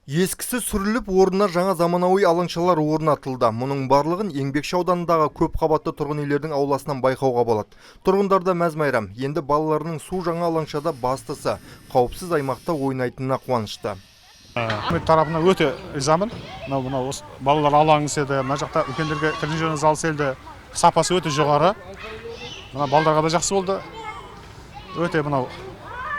Ескісі сүріліп, орнына жаңа заманауи алаңшалар орнатылды. Мұның барлығын Еңбекші ауданындағы көп қабатты тұрғын үйлердің ауласынан байқауға болады. Тұрғындарда мәз-майрам. Енді балаларының су жаңа алаңшада бастысы қауіпсіз аймақта ойнайтынына қуанышты. Үкімет тарапынан өте ризамын. Мынау балалар алаңы селді, мына жақта үлкендерге тренажерный зал селді, сапасы өте жоғары. Мына балаларға да жақсы болды. Өте мынау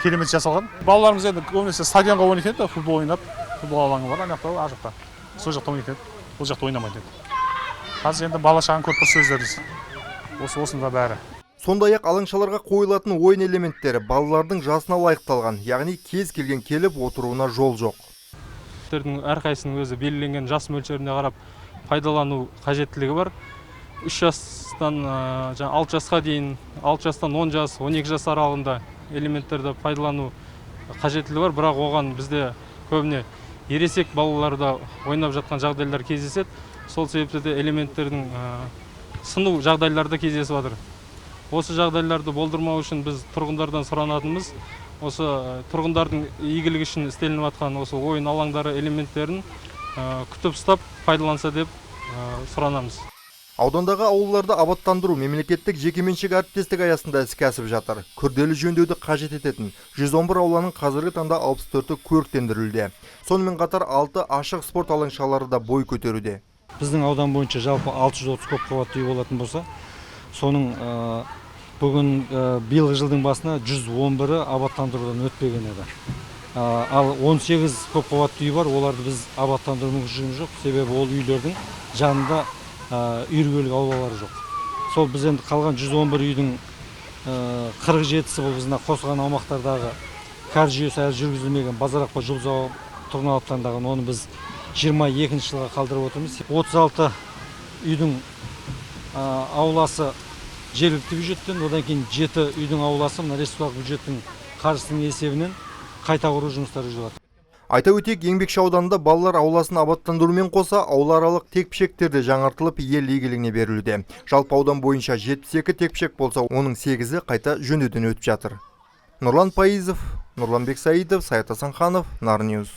керемет жасалған. Балаларымыз енді көбінесе стадионға ойнайды, футбол ойнап, футбол алаңы бар, ана жақта, ар жақта. Сол жақта ойнайды, бұл жақта ойнамайды. Қазір енді бала шағаның көп сөздеріміз. Осында бәрі. Сондай-ақ алаңшаларға қойылатын ойын элементтері балалардың жасына лайықталған, яғни кез келген келіп отыруына жол жоқ. Әрқайсының өзі белгіленген жас мөлшеріне қарап пайдалану қажеттілігі бар. 3 жастан 6 жасқа дейін, 6 жастан 10 жас, 12 жас аралығында элементтерді пайдалану қажеттілігі бар, бірақ оған бізде көбіне ересек балаларда ойнап жатқан жағдайлар кездеседі. Сол себепті де элементтердің сыну жағдайларды кездесіп жатыр. Осы жағдайларды болдырмау үшін біз тұрғындардан сұранатынымыз, осы тұрғындардың игілігі үшін істелініп жатқан осы ойын алаңдары элементтерін күтіп ұстап пайдаланса деп сұранамыз. Аудандағы ауылдарды абаттандыру мемлекеттік жекеменшік әріптестік аясында іске асып жатыр. Күрделі жөндеуді қажет ететін 111 ауланың қазіргі таңда 64-і көріктендірілді. Сонымен қатар 6 ашық спорт алаңшалары да бой көтеруде. Біздің аудан бойынша жалпы 630 көп қабатты үй болатын болса, соның бүгін биылғы жылдың басына 111-і абаттандырудан өтпеген еді. Ал 18 көп қабатты үй бар, оларды біз абаттандыру мүмкіншілігіміз жоқ, себебі ол үйлердің жанында үйіргелік аулалары жоқ. Сол біз енді қалған 111 үйдің 47-сі бұл біздің қосылған аумақтардағы кәріз жүйесі әлі жүргізілмеген базарақпа жұлдыз тұрғын алаптарындағы, оны біз 22 жылға қалдырып отырмыз. 36 үйдің ауласы жергілікті бюджеттен, одан кейін 7 үйдің ауласы мына республикалық бюджеттің қаржысының есебінен қайта құру жұмыстары жүргізіледі. Айта өтейік, Еңбекші ауданында балалар ауласын абаттандырумен қоса аулааралық текпішектер де жаңартылып ел игілігіне берілуде. Жалпы аудан бойынша 72 текпішек болса, оның 8-і қайта жөндеуден өтіп жатыр. Нұрлан Пайызов, Нұрланбек Саидов, Саят Асанханов, Нар Ньюс.